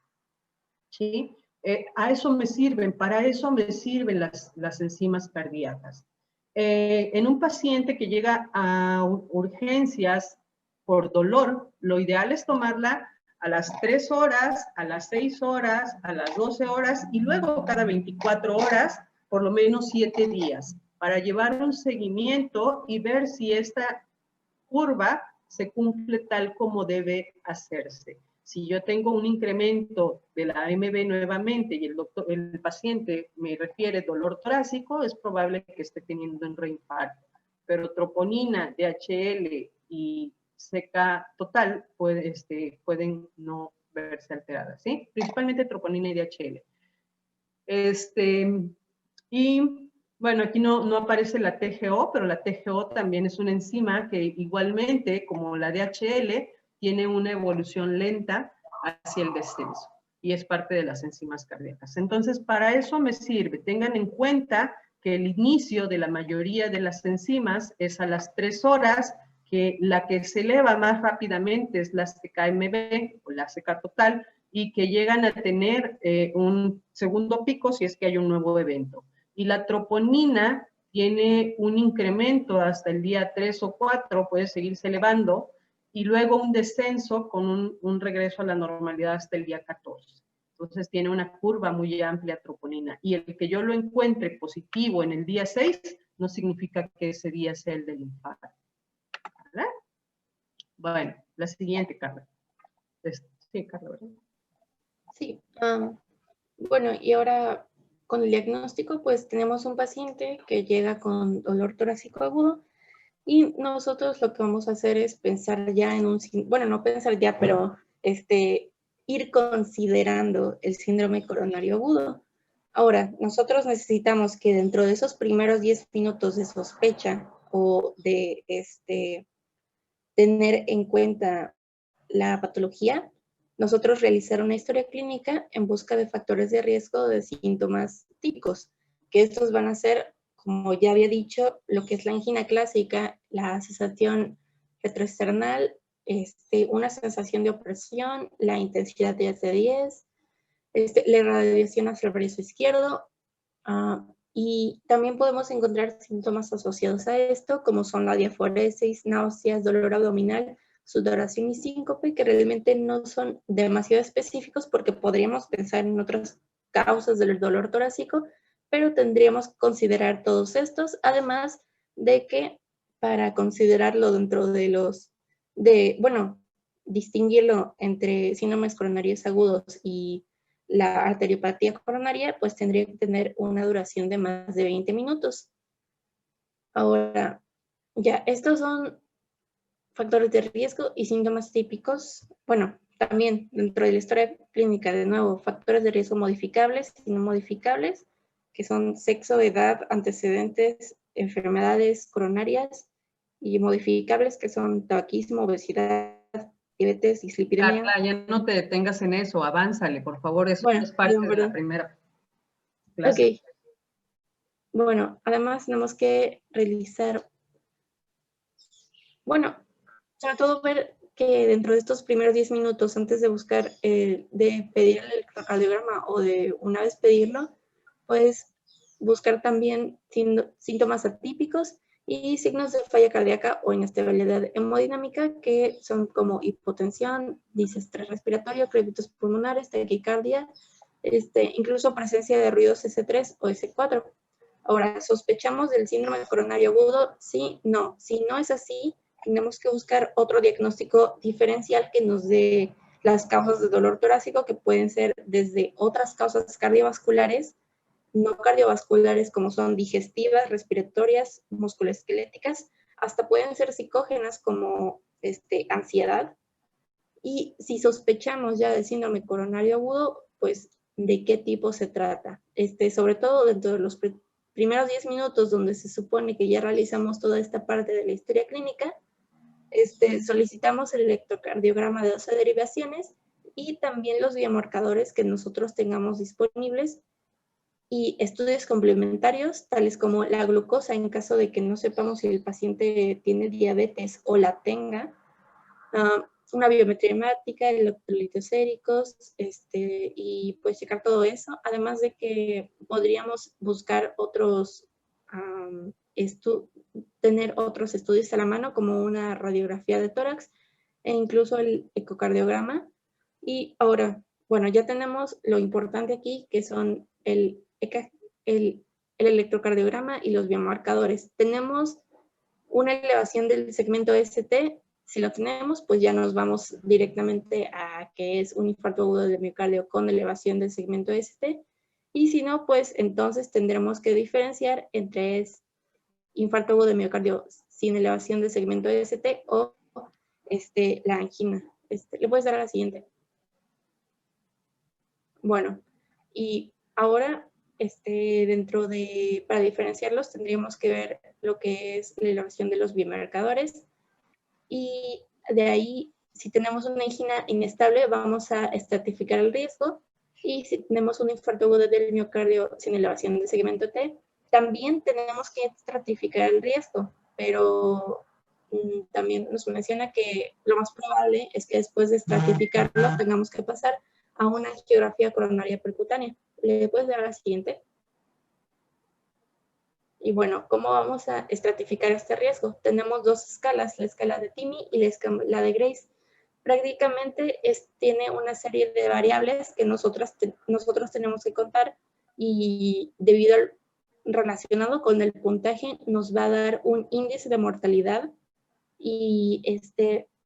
¿Sí? A eso me sirven, para eso me sirven las enzimas cardíacas. En un paciente que llega a urgencias por dolor, lo ideal es tomarla a las 3 horas, a las 6 horas, a las 12 horas y luego cada 24 horas, por lo menos 7 días, para llevar un seguimiento y ver si esta curva se cumple tal como debe hacerse. Si yo tengo un incremento de la AMB nuevamente y el paciente me refiere dolor torácico, es probable que esté teniendo un reinfarto. Pero troponina, DHL y CK total pueden no verse alteradas, ¿sí? Principalmente troponina y DHL. Y bueno, aquí no aparece la TGO, pero la TGO también es una enzima que igualmente, como la DHL, tiene una evolución lenta hacia el descenso y es parte de las enzimas cardíacas. Entonces, para eso me sirve. Tengan en cuenta que el inicio de la mayoría de las enzimas es a las 3 horas, que la que se eleva más rápidamente es la CKMB o la CK total, y que llegan a tener un segundo pico si es que hay un nuevo evento. Y la troponina tiene un incremento hasta el día 3 o 4, puede seguirse elevando, y luego un descenso con un regreso a la normalidad hasta el día 14. Entonces tiene una curva muy amplia troponina. Y el que yo lo encuentre positivo en el día 6 no significa que ese día sea el del infarto. ¿Verdad? Bueno, la siguiente, Carla. Sí, Carla, ¿verdad?
Sí. Bueno, y ahora con el diagnóstico, pues tenemos un paciente que llega con dolor torácico agudo y nosotros lo que vamos a hacer es pensar ya en bueno, no pensar ya, pero ir considerando el síndrome coronario agudo. Ahora, nosotros necesitamos que dentro de esos primeros 10 minutos de sospecha o de tener en cuenta la patología, nosotros realizar una historia clínica en busca de factores de riesgo de síntomas típicos, que estos van a ser, como ya había dicho, lo que es la angina clásica, la sensación retroesternal, una sensación de opresión, la intensidad de 10 de 10, la irradiación hacia el brazo izquierdo, y también podemos encontrar síntomas asociados a esto, como son la diaforesis, náuseas, dolor abdominal, sudoración y síncope, que realmente no son demasiado específicos porque podríamos pensar en otras causas del dolor torácico, pero tendríamos que considerar todos estos, además de que para considerarlo dentro de bueno, distinguirlo entre síndromes coronarios agudos y la arteriopatía coronaria, pues tendría que tener una duración de más de 20 minutos. Ahora, ya, estos son factores de riesgo y síntomas típicos, bueno, también dentro de la historia clínica, de nuevo, factores de riesgo modificables y no modificables, que son sexo, edad, antecedentes, enfermedades coronarias, y modificables, que son tabaquismo, obesidad, diabetes, dislipidemia.
Carla, ya no te detengas en eso, avánzale, por favor, eso
Bueno,
es parte de
perdón.
la primera clase.
Ok. Bueno, además tenemos que realizar, bueno, sobre todo ver que dentro de estos primeros 10 minutos, antes de buscar, de pedir el electrocardiograma o de una vez pedirlo, pues buscar también síntomas atípicos y signos de falla cardíaca o inestabilidad hemodinámica, que son como hipotensión, disestrés respiratorio, crépitos pulmonares, taquicardia, incluso presencia de ruidos S3 o S4. Ahora, ¿sospechamos del síndrome coronario agudo? Sí, no. Si no es así, tenemos que buscar otro diagnóstico diferencial que nos dé las causas de dolor torácico, que pueden ser desde otras causas cardiovasculares, no cardiovasculares como son digestivas, respiratorias, musculoesqueléticas, hasta pueden ser psicógenas como ansiedad. Y si sospechamos ya del síndrome coronario agudo, pues de qué tipo se trata. Sobre todo dentro de los primeros 10 minutos, donde se supone que ya realizamos toda esta parte de la historia clínica, solicitamos el electrocardiograma de 12 derivaciones y también los biomarcadores que nosotros tengamos disponibles, y estudios complementarios, tales como la glucosa, en caso de que no sepamos si el paciente tiene diabetes o la tenga, una biometría hemática, electrolitos séricos, y pues checar todo eso, además de que podríamos buscar otros, tener otros estudios a la mano, como una radiografía de tórax e incluso el ecocardiograma. Y ahora, bueno, ya tenemos lo importante aquí, que son el electrocardiograma y los biomarcadores. Tenemos una elevación del segmento ST. Si lo tenemos, pues ya nos vamos directamente a que es un infarto agudo de miocardio con elevación del segmento ST. Y si no, pues entonces tendremos que diferenciar entre infarto agudo de miocardio sin elevación del segmento ST o la angina. ¿Le puedes dar a la siguiente? Bueno, y ahora, para diferenciarlos tendríamos que ver lo que es la elevación de los biomarcadores, y de ahí, si tenemos una angina inestable, vamos a estratificar el riesgo, y si tenemos un infarto agudo del miocardio sin elevación del segmento T, también tenemos que estratificar el riesgo, pero también nos menciona que lo más probable es que después de estratificarlo tengamos que pasar a una angiografía coronaria percutánea. ¿Le puedes dar a la siguiente? Y bueno, ¿cómo vamos a estratificar este riesgo? Tenemos dos escalas, la escala de TIMI y la escala de Grace. Prácticamente tiene una serie de variables que nosotros tenemos que contar, y debido al relacionado con el puntaje nos va a dar un índice de mortalidad, y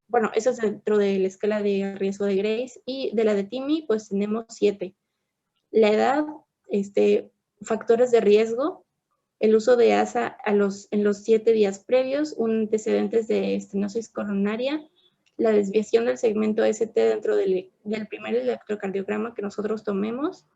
bueno, eso es dentro de la escala de riesgo de Grace, y de la de TIMI pues tenemos 7. La edad, factores de riesgo, el uso de ASA en los 7 días previos, un antecedentes de estenosis coronaria, la desviación del segmento ST dentro del primer electrocardiograma que nosotros tomemos,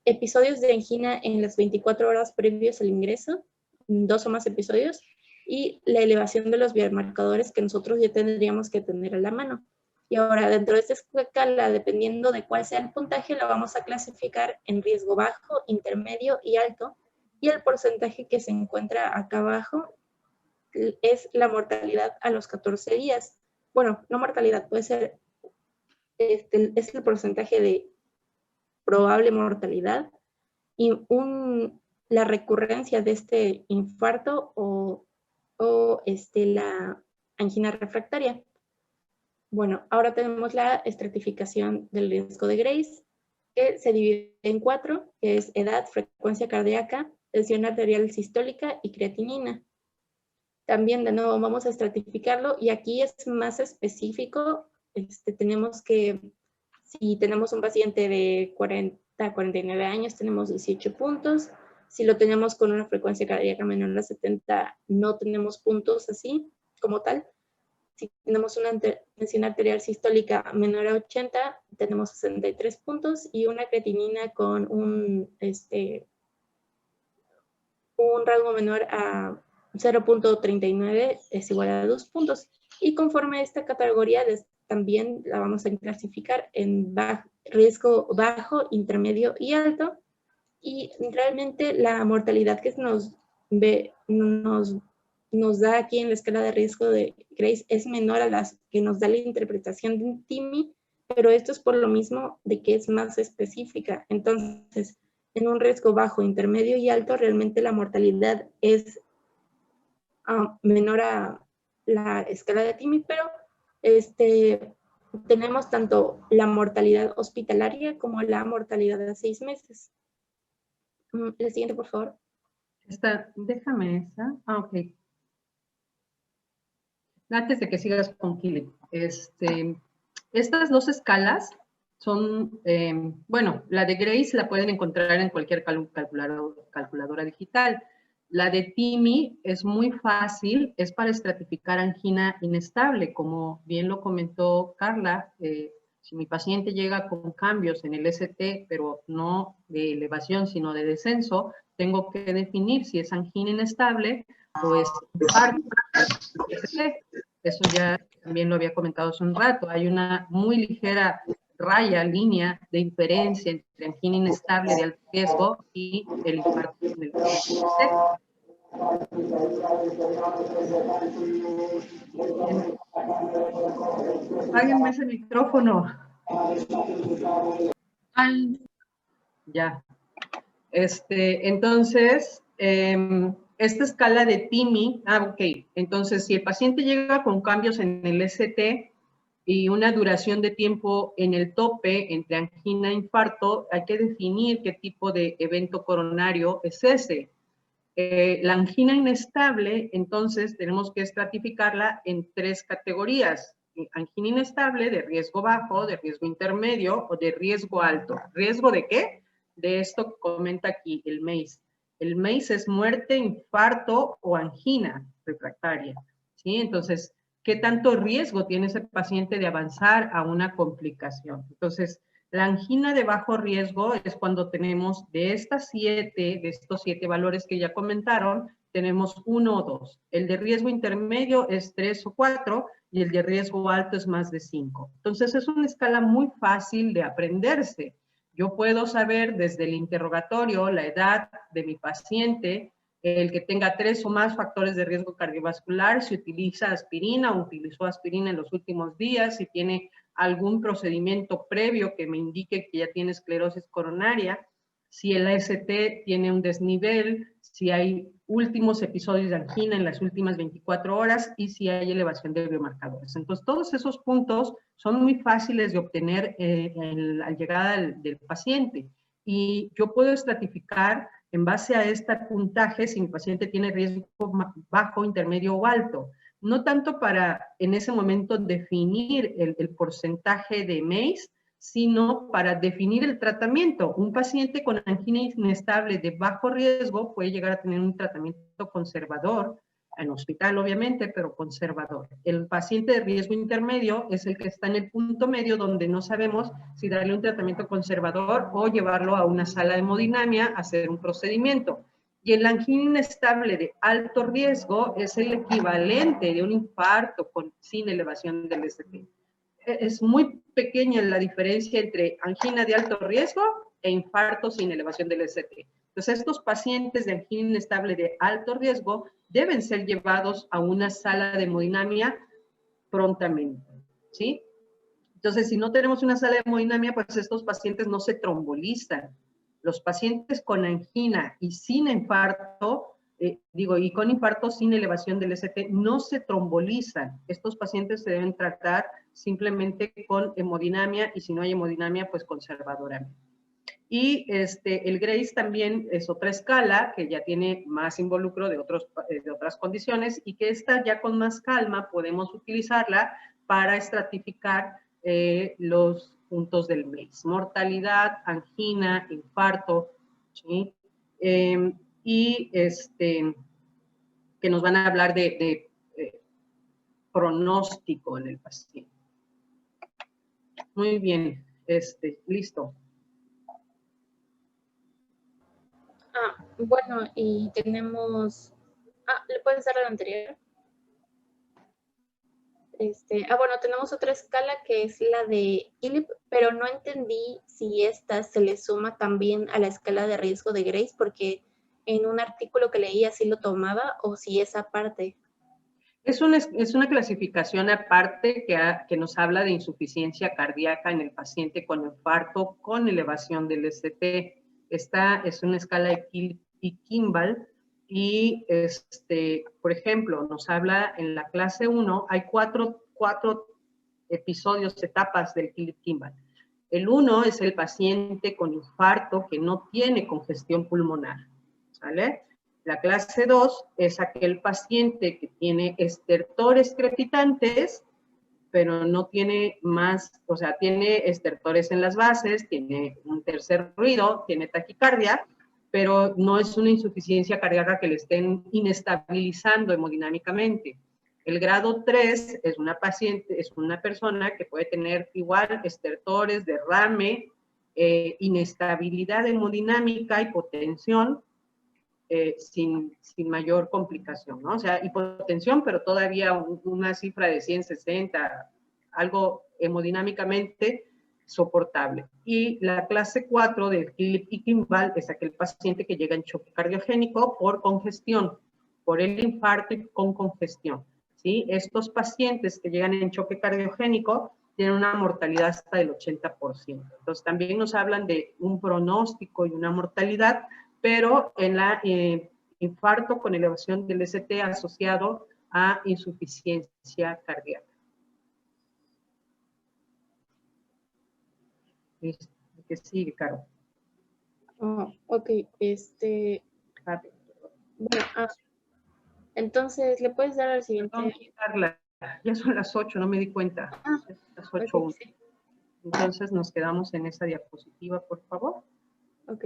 episodios de angina en las 24 horas previos al ingreso, 2 o más episodios, y la elevación de los biomarcadores que nosotros ya tendríamos que tener a la mano. Y ahora, dentro de esta escala, dependiendo de cuál sea el puntaje, la vamos a clasificar en riesgo bajo, intermedio y alto, y el porcentaje que se encuentra acá abajo es la mortalidad a los 14 días. Bueno, no mortalidad, puede ser, es el porcentaje de probable mortalidad y la recurrencia de este infarto o la angina refractaria. Bueno, ahora tenemos la estratificación del riesgo de Grace, que se divide en 4, que es edad, frecuencia cardíaca, tensión arterial sistólica y creatinina. También, de nuevo, vamos a estratificarlo, y aquí es más específico. Tenemos que, si tenemos un paciente de 40 a 49 años, tenemos 18 puntos. Si lo tenemos con una frecuencia cardíaca menor a 70, no tenemos puntos así, como tal. Si tenemos una tensión arterial sistólica menor a 80, tenemos 63 puntos y una creatinina con un rango menor a 0.39 es igual a 2 puntos. Y conforme a esta categoría también la vamos a clasificar en riesgo bajo, intermedio y alto. Y realmente la mortalidad que nos da aquí en la escala de riesgo de Grace es menor a las que nos da la interpretación de TIMI, pero esto es por lo mismo de que es más específica. Entonces, en un riesgo bajo, intermedio y alto, realmente la mortalidad es menor a la escala de TIMI, pero tenemos tanto la mortalidad hospitalaria como la mortalidad a 6 meses. La siguiente, por favor.
Déjame esa. Ok. Antes de que sigas con Kili, estas dos escalas son, bueno, la de Grace la pueden encontrar en cualquier calculadora digital. La de TIMI es muy fácil, es para estratificar angina inestable, como bien lo comentó Carla. Si mi paciente llega con cambios en el ST, pero no de elevación, sino de descenso, tengo que definir si es angina inestable o es infarto. Eso ya también lo había comentado hace un rato. Hay una muy ligera línea de diferencia entre angina inestable de alto riesgo y el infarto en el ST. Apáguenme ese micrófono. Ya. Entonces, esta escala de TIMI, ok, entonces si el paciente llega con cambios en el ST y una duración de tiempo en el tope entre angina e infarto, hay que definir qué tipo de evento coronario es ese. La angina inestable, entonces, tenemos que estratificarla en 3 categorías. Angina inestable de riesgo bajo, de riesgo intermedio o de riesgo alto. ¿Riesgo de qué? De esto que comenta aquí, el MACE. El MACE es muerte, infarto o angina refractaria, ¿sí? Entonces, ¿qué tanto riesgo tiene ese paciente de avanzar a una complicación? Entonces, la angina de bajo riesgo es cuando tenemos de estos 7 valores que ya comentaron, tenemos 1 o 2. El de riesgo intermedio es 3 o 4 y el de riesgo alto es más de 5. Entonces, es una escala muy fácil de aprenderse. Yo puedo saber desde el interrogatorio la edad de mi paciente, el que tenga 3 o más factores de riesgo cardiovascular, si utiliza aspirina o utilizó aspirina en los últimos días, si tiene algún procedimiento previo que me indique que ya tiene esclerosis coronaria, si el AST tiene un desnivel, si hay últimos episodios de angina en las últimas 24 horas y si hay elevación de biomarcadores. Entonces, todos esos puntos son muy fáciles de obtener al llegada del paciente. Y yo puedo estratificar en base a este puntaje si mi paciente tiene riesgo bajo, intermedio o alto. No tanto para en ese momento definir el porcentaje de MACE, sino para definir el tratamiento. Un paciente con angina inestable de bajo riesgo puede llegar a tener un tratamiento conservador, en hospital obviamente, pero conservador. El paciente de riesgo intermedio es el que está en el punto medio donde no sabemos si darle un tratamiento conservador o llevarlo a una sala de hemodinamia a hacer un procedimiento. Y el angina inestable de alto riesgo es el equivalente de un infarto sin elevación del ST. Es muy pequeña la diferencia entre angina de alto riesgo e infarto sin elevación del ST. Entonces, estos pacientes de angina inestable de alto riesgo deben ser llevados a una sala de hemodinamia prontamente, ¿sí? Entonces, si no tenemos una sala de hemodinamia, pues estos pacientes no se trombolizan. Los pacientes con angina y sin infarto, y con infarto sin elevación del ST, no se trombolizan. Estos pacientes se deben tratar simplemente con hemodinamia y si no hay hemodinamia, pues conservadoramente. Y el Grace también es otra escala que ya tiene más involucro de otras condiciones y que esta ya con más calma podemos utilizarla para estratificar los puntos del MACE. Mortalidad, angina, infarto, ¿sí? Y que nos van a hablar de pronóstico en el paciente. Muy bien, listo.
Bueno, y tenemos... ¿le puedes dar la anterior? Bueno, tenemos otra escala que es la de Philip, pero no entendí si esta se le suma también a la escala de riesgo de Grace, porque en un artículo que leí así lo tomaba, o si es aparte.
Es una clasificación aparte que nos habla de insuficiencia cardíaca en el paciente con infarto con elevación del ST. Esta es una escala de Philip y Kimball y, por ejemplo, nos habla en la clase 1, hay cuatro episodios, etapas del Philip Kimball. El 1 es el paciente con infarto que no tiene congestión pulmonar, ¿sale? La clase 2 es aquel paciente que tiene estertores crepitantes, pero no tiene más, o sea, tiene estertores en las bases, tiene un tercer ruido, tiene taquicardia, pero no es una insuficiencia cardíaca que le estén inestabilizando hemodinámicamente. El grado 3 es una persona que puede tener igual estertores, derrame, inestabilidad hemodinámica, hipotensión, sin mayor complicación, ¿no? O sea, hipotensión, pero todavía una cifra de 160, algo hemodinámicamente soportable. Y la clase 4 de Philip y Kimball es aquel paciente que llega en choque cardiogénico por congestión, por el infarto y con congestión, ¿sí? Estos pacientes que llegan en choque cardiogénico tienen una mortalidad hasta del 80%. Entonces, también nos hablan de un pronóstico y una mortalidad, pero en la infarto con elevación del ST asociado a insuficiencia cardíaca. ¿Qué sigue, Caro?
Ok, bueno, entonces, ¿le puedes dar al siguiente?
Perdón, quitarla. Ya son las 8, no me di cuenta. Las 8:01.
Okay, sí.
Entonces, nos quedamos en esa diapositiva, por favor.
Ok.